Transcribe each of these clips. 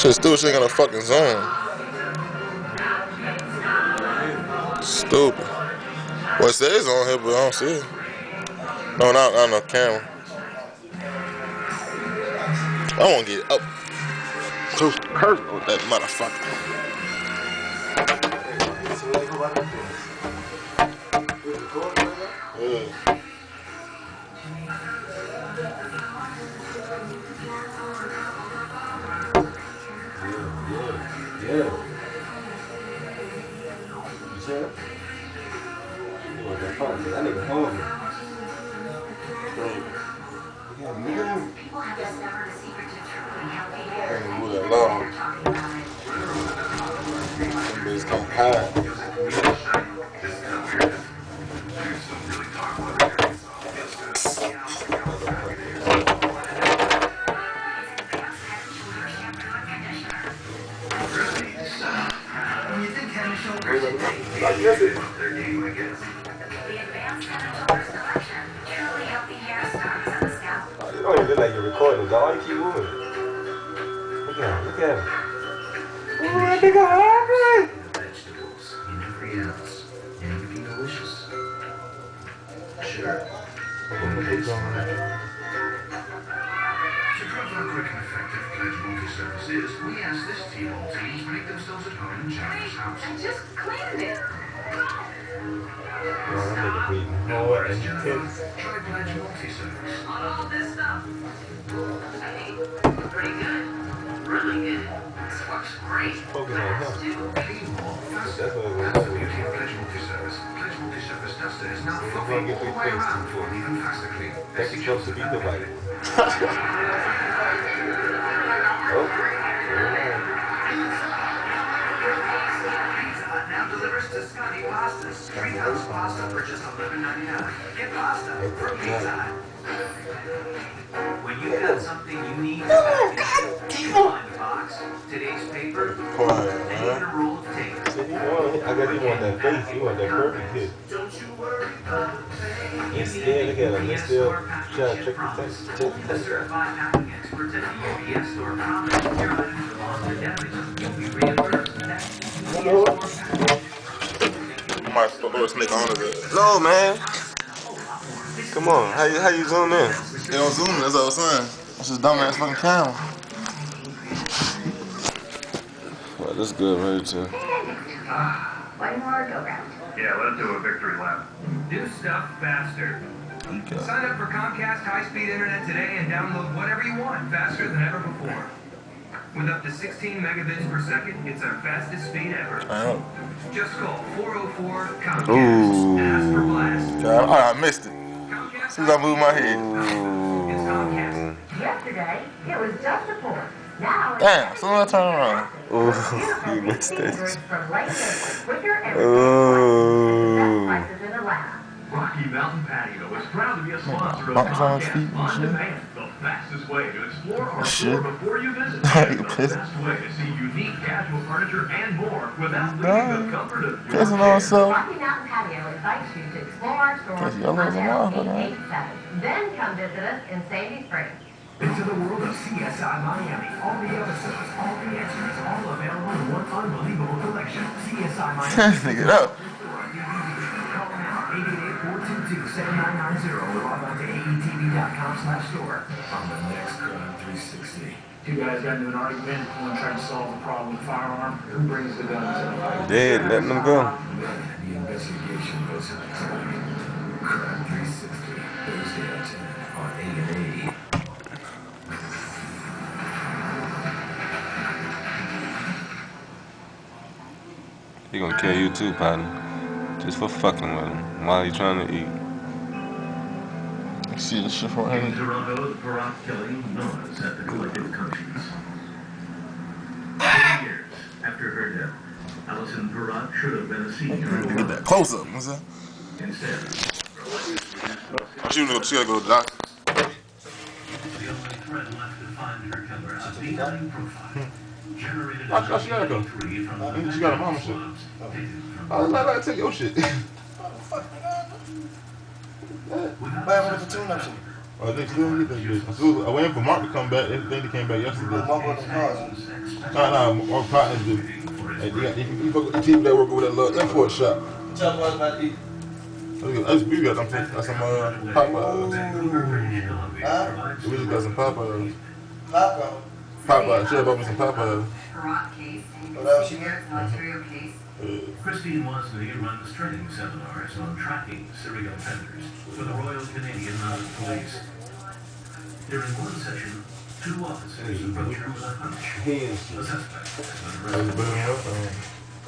Shit, still shit got a fucking zone. Stupid. Well, it says on here, but I don't see it. No, not on the camera. I want to get up close to her with that motherfucker. Yeah. Yeah. You see it? That nigga hungry. Yeah, nigga. Ain't move that long. Them bitches can't hide. You don't even look like you're recording, dog. You keep moving. Look at him. Look at him. Oh, that nigga hungry. Vegetables in every ounce and be delicious. Sure. To cover how quick and effective Pledge multi-service is, we asked this team all teams to make themselves at home in Jacker's house. I just cleaned it. Oh, that nigga breathing hard and intense. Try Pledge multi-service. On all this stuff. Hey, pretty good. Really good. This works great. Focus on him. That's what That's what That's the beauty of Pledge multi-service. Pledge multi-service duster is now We're fluffy gonna get all the big way things around too. for an even faster clean. That's supposed to be the right. Now delivers to Scotty Pasta's 3-ounce pasta for just $11.99. Get pasta for Pizza Hut. When you got something you need to find the box, today's paper, Quiet, and man. a roll of tape. I guess he want that face. He want that perfect hit. Don't you worry about the pain. He's still, look at him. He's still trying to check the text. The certified packing experts at the UPS store promise your items are lost or damaged. You'll be reimbursed. That's I might throw a snake on it. No, man. Come on. How you zoom in? They don't zoom, that's what I was saying. That's just dumbass fucking camera. Well, that's good right there. One more go round. Yeah, let's do a victory lap. Do stuff faster. Okay. Sign up for Comcast high-speed internet today and download whatever you want faster than ever before. With up to 16 megabits per second, it's our fastest speed ever. I know. Just call 404 Comcast and ask for Blast. Yeah, I missed it. As soon as I moved my head. It's Comcast. Yesterday, it was just a port. Now it's Damn, as soon as I turn around. Oh, you missed it. Oh. Rocky Mountain Patio is proud to be a sponsor of Bumps on his feet and On shit. Demand, the fastest way to explore our Shit. store before you visit. You The pissed. best way to see unique casual furniture and more without leaving the comfort of your Pissing on chair. himself. Rocky Mountain Patio invites you to explore our stores Guess y'all lose a lot until for that. 887. Then come visit us in Sandy Springs. Into the world of CSI Miami. All the episodes, all the extras, all available in one unbelievable collection. CSI Miami. Nigga up. Call now, 888-422-7990 or log on to aetv.com/store. On the next Crime 360. Two guys got into an argument. One tried to solve the problem with a firearm. Who brings the guns in a fight? Dead, letting them go. The investigation goes next time. Crime 360. Thursday at 10 on A&E. He gonna kill you too, partner. Just for fucking with him while he trying to eat. You see this shit from In here? Toronto, the Perot killing gnaws at the collective conscience. 20 years after her death, Alison Perot should have been a senior. Get that close up, what's that? Instead, She gotta go to the doctor. the only thread left to find her killer, a benign profile, generated in Oh, she gotta go. 1983 from the She got a mama shit. Oh, let her take your shit. What happened with the tune-up shit? Oh, they still get that bitch. I waited for Mark to come back. Everything that came back yesterday. Motherfucking cars. Nah, my partners do. You fuck with the people that work with that little import shop. Tell me about the We got some Popeyes. huh? We just got some Popeyes. Popcorn. Popeyes. She bought me some Popeyes. Parrot case, and What else you you can see here it's an Ontario case. Christine Wosley runs training seminars on tracking serial offenders for the Royal Canadian Mounted Police. During one session, two officers approached her with a hunch. The suspect has been arrested.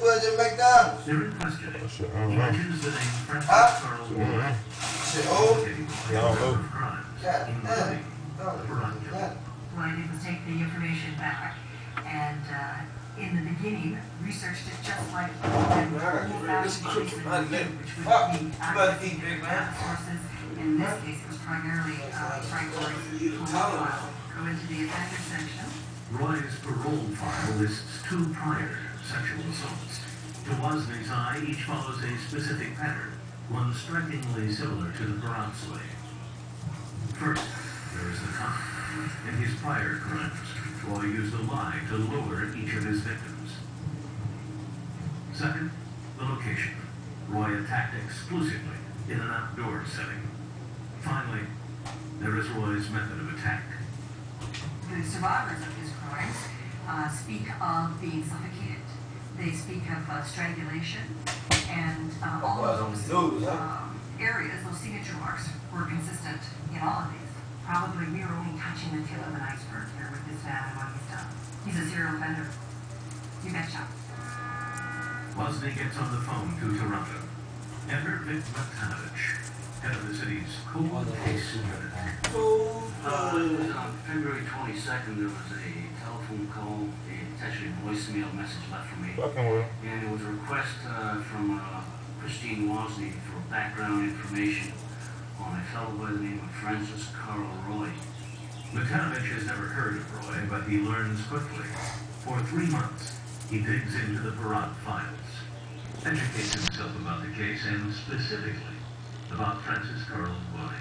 Where's it McDonald's? They're in questioning. He mentions the name Francis Carl Wayne, Shit, oh. associated with a number of crimes, God including damn. the Perron killing. What I did was take the information back and in the beginning researched it just like an old-fashioned case would do, which would be accessing sources. In this case, it was primarily Frank Roy's profile. Go into the offender section. Roy's parole file lists 2 prior sexual assaults. To Wosley's eye, each follows a specific pattern, one strikingly similar to the Perron slave. First, there is the con. In his prior crimes, Roy used a lie to lure each of his victims. Second, the location. Roy attacked exclusively in an outdoor setting. Finally, there is Roy's method of attack. The survivors of his crimes speak of being suffocated. They speak of strangulation, and all of those areas, those signature marks, were consistent in all of these. Probably we are only touching the tip of an iceberg here with this man and what he's done. He's a serial offender. You betcha. Wosley gets on the phone to Toronto. Enter Vic Matanovich, head of the city's cold case unit. It was on February 22nd, there was a telephone call, it's actually a voicemail message left for me. And it was a request from Christine Wosley for background information on a fellow by the name of Francis Carl Roy. Matanovich has never heard of Roy, but he learns quickly. For 3 months, he digs into the Perron files, educates himself about the case, and specifically about Francis Carl Roy.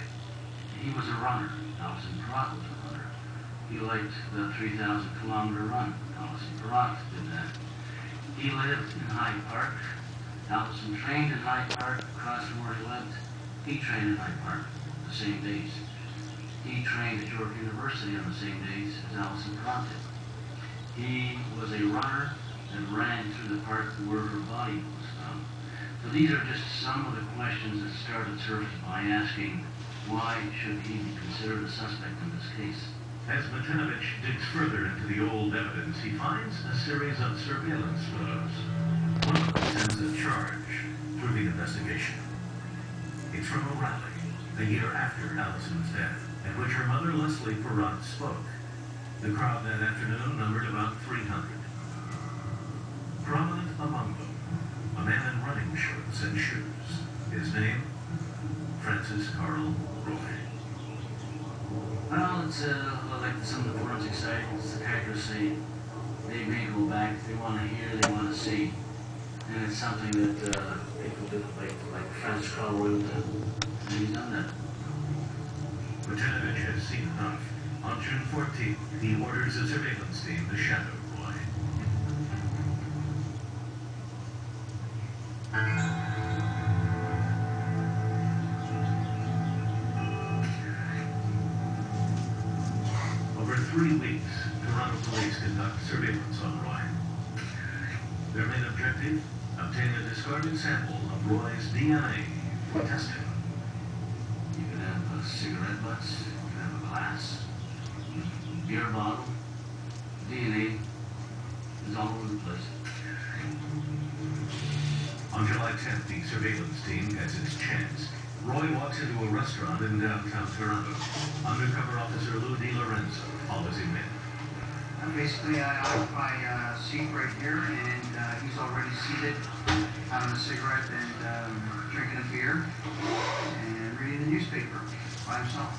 He was a runner. Alison Perrott was a runner. He liked the 3,000-kilometer run. Alison Perrott did that. He lived in Hyde Park. Alison trained in Hyde Park, across from where he lived. He trained in Hyde Park the same days. He trained at York University on the same days as Alison Perrott did. He was a runner and ran through the park where her body was found. So these are just some of the questions that started surfacing by asking, why should he be considered a suspect in this case? As Matanovich digs further into the old evidence, he finds a series of surveillance photos. One of them sends a charge through the investigation. It's from a rally, a year after Alison's death, at which her mother, Leslie Perrott, spoke. The crowd that afternoon numbered about 300. Prominent among them, a man in running shorts and shoes. His name, Francis Carl Roy. Well, it's like some of the forensic psychiatrists say, they may go back, they want to hear, they want to see. And it's something that people do, like Francis Carl Roy would do. And he's done that. Matanovich has seen enough. On June 14th, he orders a surveillance team to shadow Roy. Over 3 weeks, Toronto police conduct surveillance on Roy. Their main objective, obtain a discarded sample of Roy's DNA for testing. You can have a cigarette butts, you can have a glass, beer bottle, DNA is all over the place. On July 10th, the surveillance team gets its chance. Roy walks into a restaurant in downtown Toronto. Undercover officer Lou DiLorenzo follows him in. Basically, I have my seat right here, and he's already seated, having a cigarette and drinking a beer, and reading the newspaper by himself.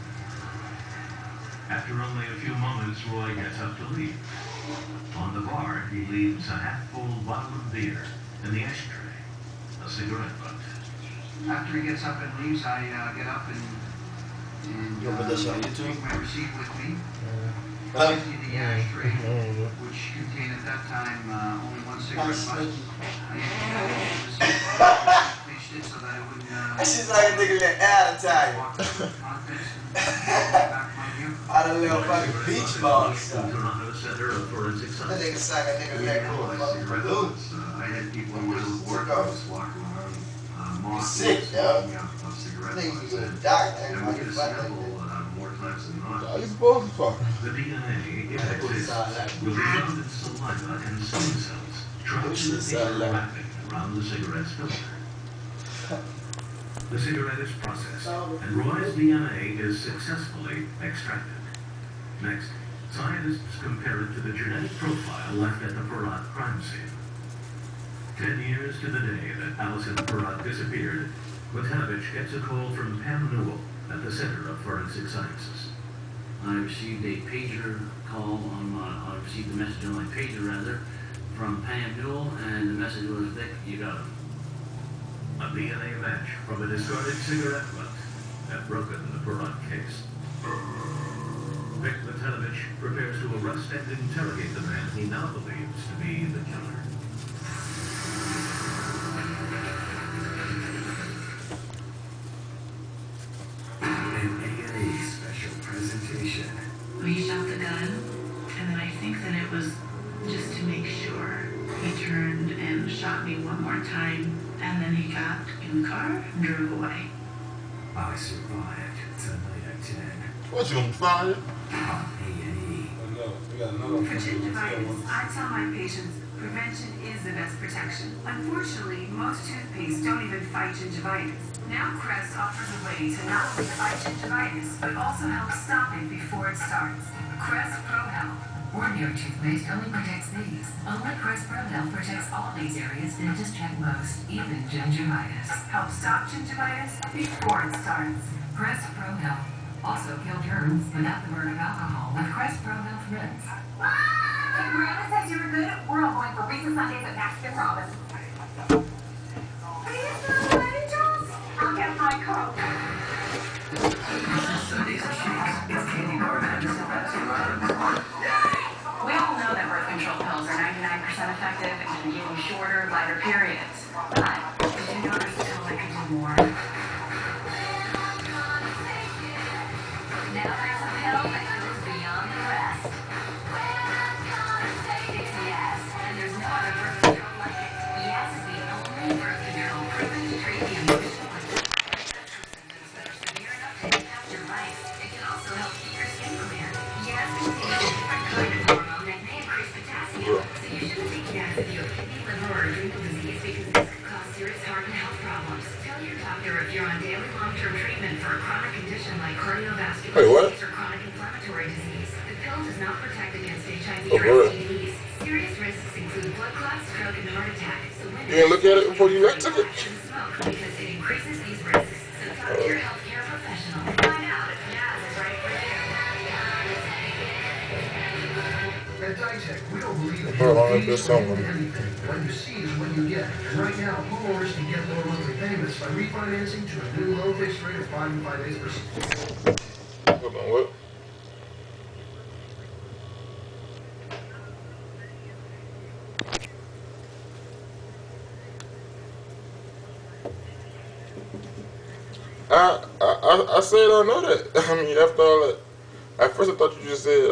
After only a few moments, Roy gets up to leave. On the bar, he leaves a half-full bottle of beer in the ashtray, a cigarette butt. After he gets up and leaves, I get up and You put this on YouTube? take my receipt with me. gives you the ashtray, which contained at that time only one cigarette butt. Finished it so that it wouldn't. That shit's like a nigga that ad Italian. Out of little fucking beach ball or something. That nigga sang a nigga neck full of fucking balloons. I had people in my workouts walking around. He's sick, yo. Niggas was a doctor. And we get a sample more times than not. How you supposed to fuck? The DNA, if it exists, will be found in saliva and skin cells trapped in the paper wrapping around the cigarette's filter. The cigarette is processed, and Roy's DNA is successfully extracted. Next, scientists compare it to the genetic profile left at the Peratt crime scene. 10 years to the day that Allison Peratt disappeared, Matanovich gets a call from Pam Newell at the Center of Forensic Sciences. I received a pager call I received a message on my pager rather, from Pam Newell, and the message was, Vic, you got him. A DNA match from a discarded cigarette butt had broken the Peratt case. Vic Matanovich prepares to arrest and interrogate the man he now believes to be the killer. An A&E special presentation. We shot the gun, and then I think that it was just to make sure. He turned and shot me one more time, and then he got in the car and drove away. I survived tonight at 10 What, you gonna find it? on A&E. For gingivitis, I tell my patients prevention is the best protection. Unfortunately, most toothpastes don't even fight gingivitis. Now Crest offers a way to not only fight gingivitis, but also help stop it before it starts. Crest Pro Health. Ordinary toothpaste only protects these. Only Crest Pro Health protects all these areas dentists check most, even gingivitis. Help stop gingivitis before it starts. Crest Pro Health. Also kill germs without the burn of alcohol with Crest Pro Health Rinse. Hey, Miranda says you were good. We're all going for Reese's Sundays at Mexican Promise. I'll get my Coke. Sundays and shakes. It's candy bar mattress and Pepsi products. We all know that birth control pills are 99% effective and can give you shorter, lighter periods. But did you notice the pill that could do more? Now there's a pill that goes beyond the rest. It's Yes, and there's no other birth control like it. Yes is the only birth control proven to treat the emotional and symptoms that are severe enough to impact your life. It can also help keep your skin clear. Yes contains a different kind of hormone that may increase potassium, so you shouldn't take Yes if you have kidney, liver, or adrenal disease because this could cause serious heart and health problems. Tell your doctor if you're on daily long-term treatment for a chronic condition like cardiovascular disease or chronic inflammatory disease. The pill does not protect against HIV or STDs. Serious risks include blood clots, stroke, and heart attack. So You didn't look at it before you took it? Smoke because it increases these risks. So talk to your healthcare professional and find out if Yes is right for you. At Ditech, we don't believe that Hold on, you there's fees someone. into anything. What you see is what you get. And right now, homeowners can get lower monthly payments by refinancing to a new low fixed rate of 5 5/8%. Hold on, what? I said I know that. I mean, after all that, at first I thought you just said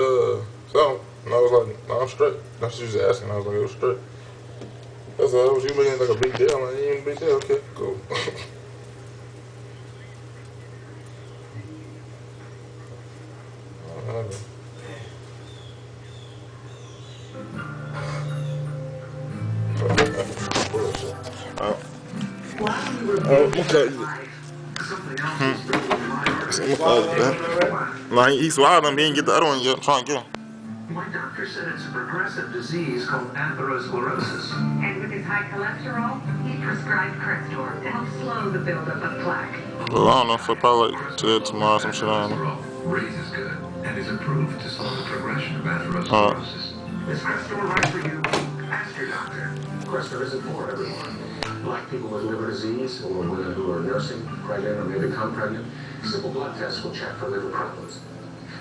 something, and I was like, no, I'm straight. That's what you was asking. I was like, it was straight. That's all. You making it like a big deal. I'm like, it ain't a big deal. Okay, cool. Like he swallowed him, he didn't get the other one yet. I'm trying to get him. My doctor said it's a progressive disease called atherosclerosis. And with his high cholesterol, he prescribed Crestor to help slow the buildup of plaque. Well, I don't know if I probably like today, tomorrow, some shit. I don't know. Raise is good and is approved to slow the progression of atherosclerosis. Is Crestor right for you? Ask your doctor. Crestor isn't for everyone. Black people with liver disease, or women who are nursing, pregnant, or may become pregnant, simple blood tests will check for liver problems.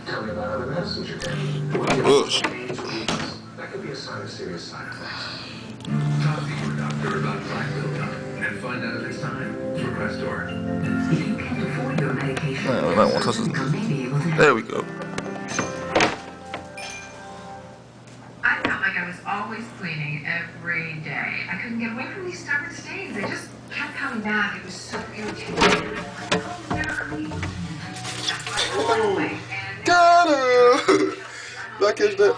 Tell me about other medicines you're taking. Bush. That could be a sign of serious side effects. Talk to your doctor about black pill time and find out if it's time for Crestor. If you can't afford your medication, Man, I might want to touch you may be able to. There we go. I felt like I was always cleaning every day. I couldn't get away from these stubborn stains. They just kept coming back. It was so irritating. Oh, never clean. That's why I went away. Got him! Did I catch that?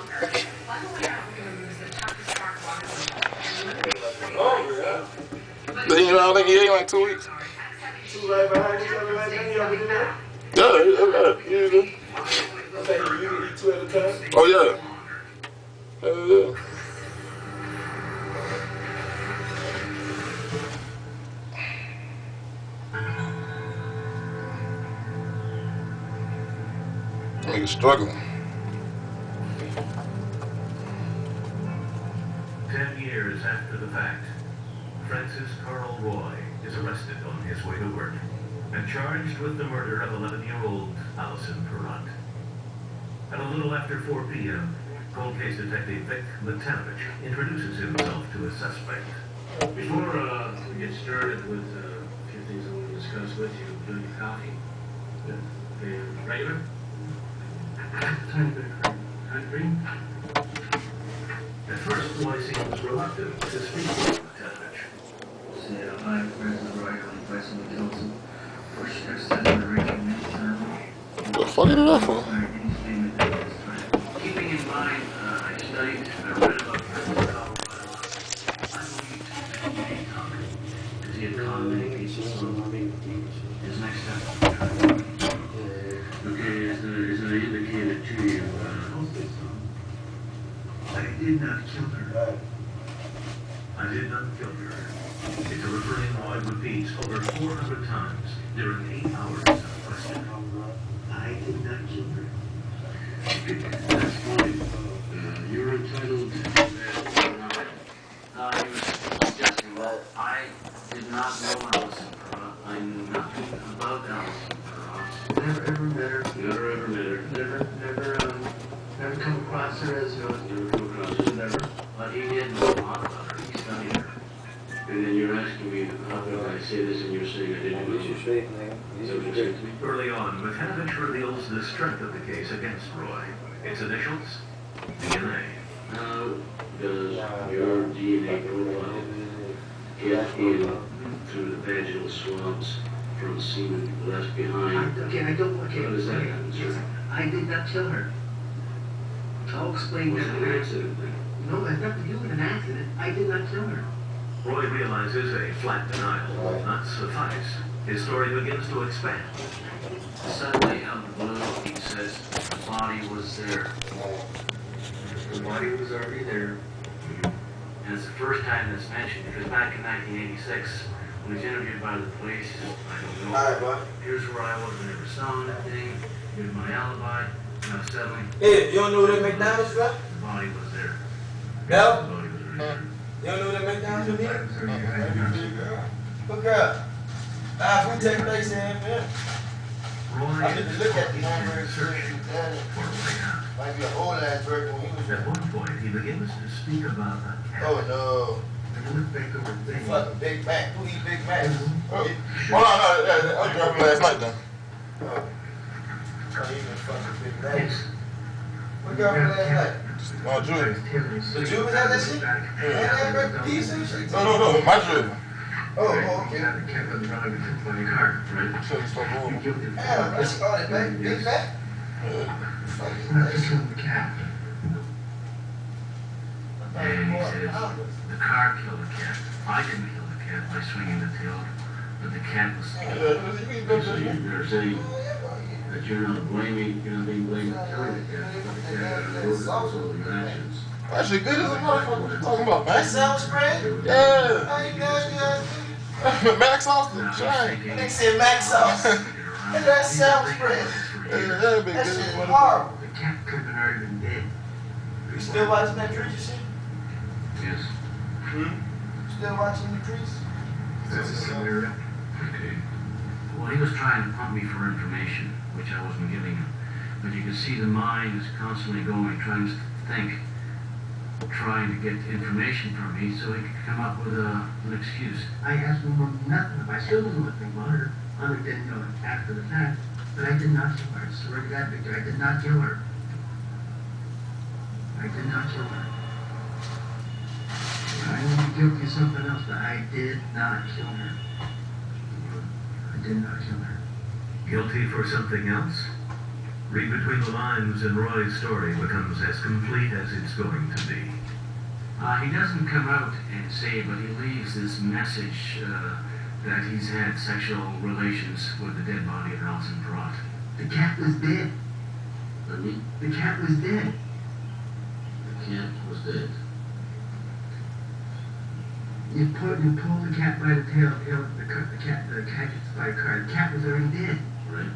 I don't think he ate like 2 weeks. Two right behind each other like that. You ever do that? Yeah, usually. I think you can eat 2 at a time. Oh, yeah. Hell yeah. Nigga struggling. 10 years after the fact, Francis Carl Roy is arrested on his way to work and charged with the murder of 11-year-old Allison Perrott. At a little after 4 p.m., cold case detective Vic Latanovich introduces himself to a suspect. Before we get started with a few things I want to discuss with you, do your coffee. And regular? Tiny bit of cream. Kind of cream? At first, Roy seems reluctant to speak with Latanovich. Say hi, President Roy, I'm President Johnson. Push extended the region many times. What the fuck is that for? Keeping in mind, I studied, I read about President Carl, but I believe he talked. Because he had caught many people, so his next step. Okay, as I indicated to you, I did not kill her. I did not kill her. It's a refrain Roy repeats over 400 times during 8 hours of questioning. I did not kill her. that's fine. You're entitled to I was suggesting that I did not know Allison Perrott. I knew nothing about Allison Perrott. Never ever met her. Never ever met her. Never come across her as Never come across her. never. But he did know a lot about her. He studied her. And then you're asking me, how could I say this, and you're saying I didn't know. Is that what you're saying to me? Early on, Latanovich reveals the strength of the case against Roy. Its initials, DNA. How does your DNA profile get in through the vaginal swabs from semen left behind? Okay. How does that happen, sir? I did not kill her. I'll explain Was that. it an accident then? No, it has nothing to do with an accident. I did not kill her. Roy realizes a flat denial will not suffice. His story begins to expand. Suddenly, out of the blue, he says the body was there. The body was already there. And it's the first time that's mentioned, because back in 1986, when he was interviewed by the police, he said, I don't know. Alright, bud. Here's where I was, I never saw anything. Here's my alibi. Now suddenly, Hey, you don't know who that McDonald's from? the body was there. No? The body was there. You don't know who that McDonald's from here? Hook up. We take place in here. Roy I need to look at the is number and searching search for a way out. might be an old ass bird when he was At one point, he begins to speak about a cat. Oh no. They Fucking Big Mac. Who eat Big Mac? Oh, no, I dropped last night then. Oh. Oh, he even fucking Big Mac. What got him last night? No, Julie. The Jew was at that shit? Yeah, pizza and shit? No, my Julie. Oh, okay. Should've stopped over. Damn, that's called it back. Big Mac? Fucking nice. And he says, the car killed the cat. I didn't kill the cat by swinging the tail, but the cat was Yeah, So you're saying that you're not being blamed for killing the cat, but the cat had a motive for your actions. actually good as a motherfucker. What you talking about, That man? sounds great. Yeah. How you guys Max Austin, Now, shine. he's They said Mac sauce. And that sounds great. Yeah, that'd be That good shit as is a motherfucker. horrible. The cat could have already been dead. You still watching that Treacher shit? Yes. Still watching the Trees? That's a scenario. Okay. Well, he was trying to pump me for information, which I wasn't giving him. But you can see the mind is constantly going, trying to think, trying to get information from me so he could come up with an excuse. I asked him nothing. I still don't know anything about her. Other than, after the fact. But I did not kill her. I swear to God, Victor, I did not kill her. I did not kill her. I may be guilty of something else, but I did not kill her. I did not kill her. Guilty for something else? Read between the lines and Roy's story becomes as complete as it's going to be. He doesn't come out and say it, but he leaves this message that he's had sexual relations with the dead body of Alison Perrott. The cat was dead. The cat was dead. The cat was dead. You pull the cat by the tail, the cat gets by a car. The cat was already dead. Right.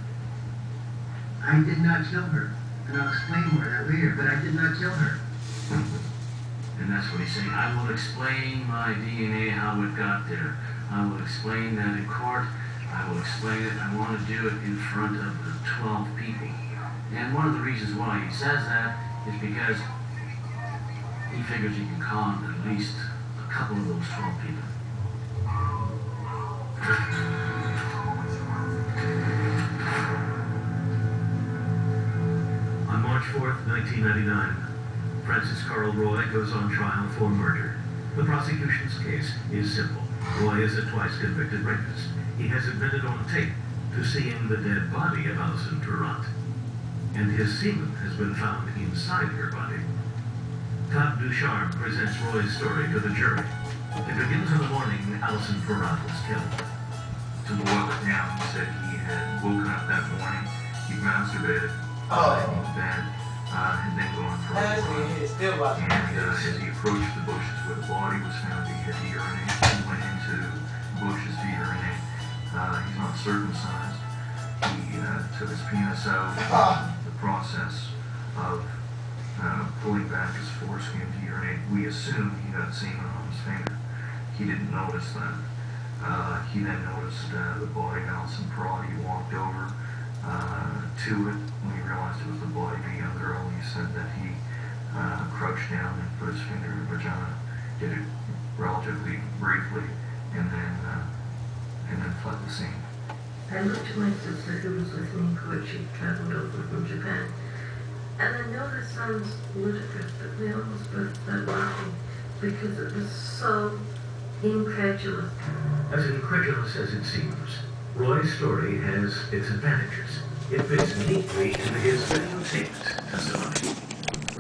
I did not kill her. And I'll explain more of that later, but I did not kill her. And that's what he's saying. I will explain my DNA, how it got there. I will explain that in court. I will explain it. I want to do it in front of the 12 people. And one of the reasons why he says that is because he figures he can calm at least a couple of those 12 people. On March 4th, 1999, Francis Carl Roy goes on trial for murder. The prosecution's case is simple. Roy is a twice convicted rapist. He has admitted on tape to seeing the dead body of Alison Perrott. And his semen has been found inside her body. Todd Ducharme presents Roy's story to the jury. It begins in the morning Alison Perrott was killed. To boil it down, he said he had woken up that morning, he masturbated in bed, and then gone for a run. And as he approached the bushes where the body was found, he had to urinate. He went into the bushes to urinate. He's not circumcised. He took his penis out. The process of pulling back his foreskin to urinate, we assumed he got semen on his finger. He didn't notice that. He then noticed the body of Alison Perrott. He walked over to it. When he realized it was the body of a young girl, he said that he crouched down and put his finger in her vagina, did it relatively briefly, and then fled the scene. I looked to my sister who was with me, who had traveled over from Japan, and I know this sounds ludicrous, but we almost burst out laughing because it was so incredulous. As incredulous as it seems, Roy's story has its advantages. It fits neatly into his videotaped testimony.